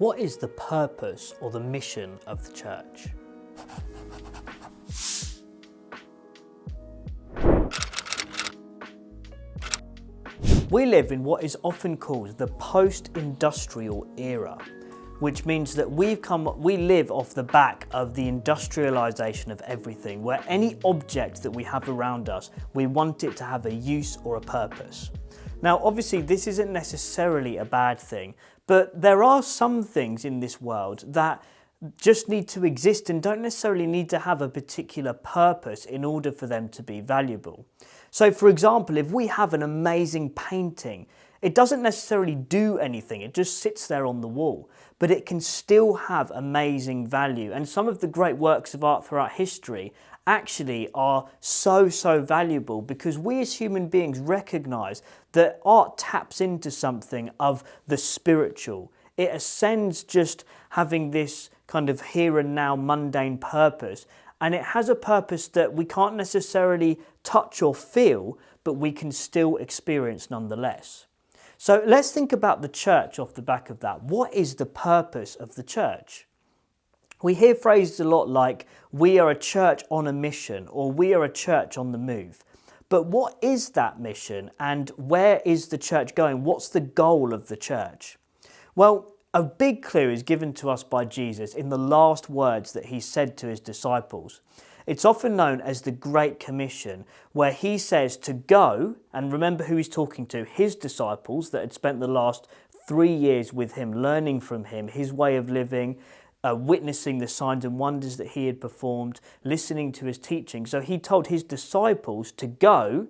What is the purpose or the mission of the church? We live in what is often called the post-industrial era, which means that we live off the back of the industrialization of everything, where any object that we have around us, we want it to have a use or a purpose. Now, obviously, this isn't necessarily a bad thing, but there are some things in this world that just need to exist and don't necessarily need to have a particular purpose in order for them to be valuable. So, for example, if we have an amazing painting, it doesn't necessarily do anything, it just sits there on the wall, but it can still have amazing value. And some of the great works of art throughout history actually are so valuable because we as human beings recognize that art taps into something of the spiritual. It ascends just having this kind of here and now mundane purpose, and it has a purpose that we can't necessarily touch or feel, but we can still experience nonetheless. So let's think about the church off the back of that. What is the purpose of the church? We hear phrases a lot like, we are a church on a mission, or we are a church on the move. But what is that mission, and where is the church going? What's the goal of the church? Well, a big clue is given to us by Jesus in the last words that he said to his disciples. It's often known as the Great Commission, where he says to go, and remember who he's talking to, his disciples that had spent the last 3 years with him, learning from him, his way of living, witnessing the signs and wonders that he had performed, listening to his teaching. So he told his disciples to go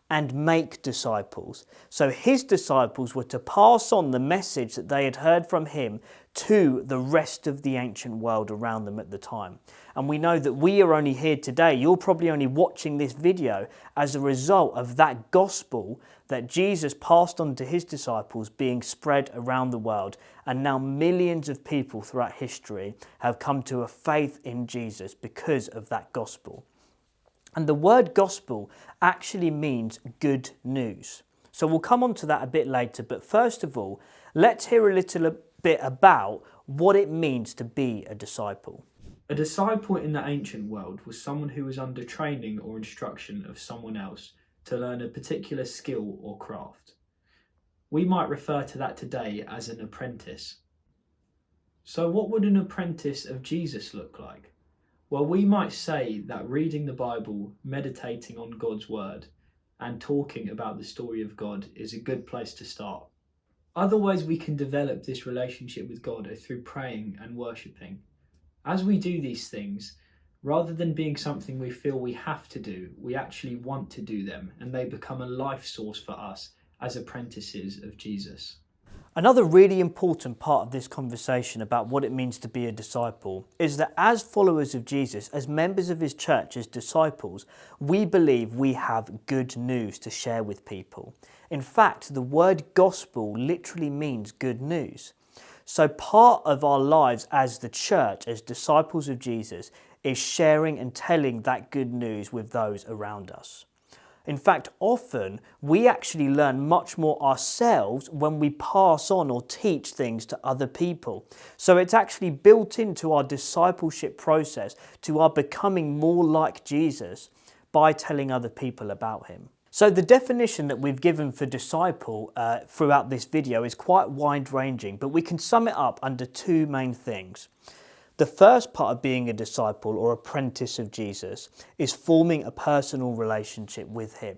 and make disciples. So his disciples were to pass on the message that they had heard from him to the rest of the ancient world around them at the time. And we know that we are only here today, you're probably only watching this video as a result of that gospel that Jesus passed on to his disciples being spread around the world. And now millions of people throughout history have come to a faith in Jesus because of that gospel. And the word gospel actually means good news. So we'll come on to that a bit later, but first of all, let's hear a little bit about what it means to be a disciple. A disciple in the ancient world was someone who was under training or instruction of someone else to learn a particular skill or craft. We might refer to that today as an apprentice. So what would an apprentice of Jesus look like? Well, we might say that reading the Bible, meditating on God's word, and talking about the story of God is a good place to start. Other ways we can develop this relationship with God are through praying and worshipping. As we do these things, rather than being something we feel we have to do, we actually want to do them, and they become a life source for us as apprentices of Jesus. Another really important part of this conversation about what it means to be a disciple is that as followers of Jesus, as members of his church, as disciples, we believe we have good news to share with people. In fact, the word gospel literally means good news. So part of our lives as the church, as disciples of Jesus, is sharing and telling that good news with those around us. In fact, often we actually learn much more ourselves when we pass on or teach things to other people. So it's actually built into our discipleship process to our becoming more like Jesus by telling other people about him. So the definition that we've given for disciple throughout this video is quite wide-ranging, but we can sum it up under two main things. The first part of being a disciple or apprentice of Jesus is forming a personal relationship with him.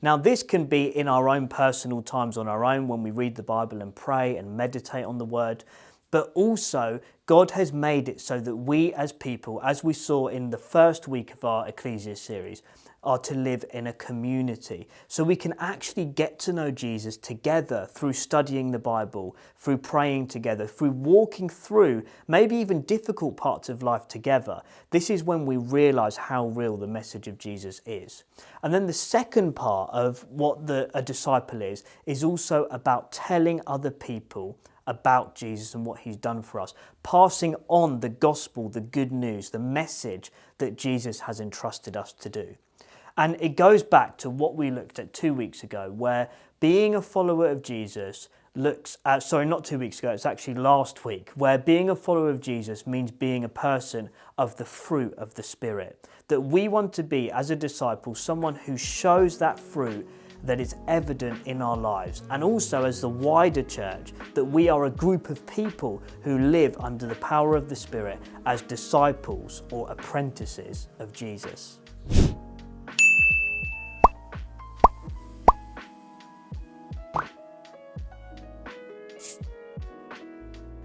Now, this can be in our own personal times on our own when we read the Bible and pray and meditate on the word, but also God has made it so that we as people, as we saw in the first week of our Ekklesia series, are to live in a community. So we can actually get to know Jesus together through studying the Bible, through praying together, through walking through maybe even difficult parts of life together. This is when we realize how real the message of Jesus is. And then the second part of what a disciple is also about telling other people about Jesus and what he's done for us, passing on the gospel, the good news, the message that Jesus has entrusted us to do. And it goes back to what we looked at 2 weeks ago, where being a follower of Jesus looks at, sorry, not 2 weeks ago, it's actually last week, where being a follower of Jesus means being a person of the fruit of the Spirit. That we want to be, as a disciple, someone who shows that fruit, that is evident in our lives. And also as the wider church, that we are a group of people who live under the power of the Spirit as disciples or apprentices of Jesus.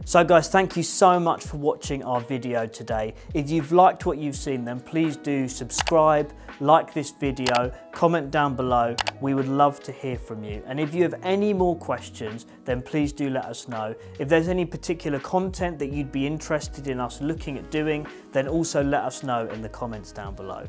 So guys, thank you so much for watching our video today. If you've liked what you've seen, then please do subscribe, like this video, comment down below. We would love to hear from you. And if you have any more questions, then please do let us know. If there's any particular content that you'd be interested in us looking at doing, then also let us know in the comments down below.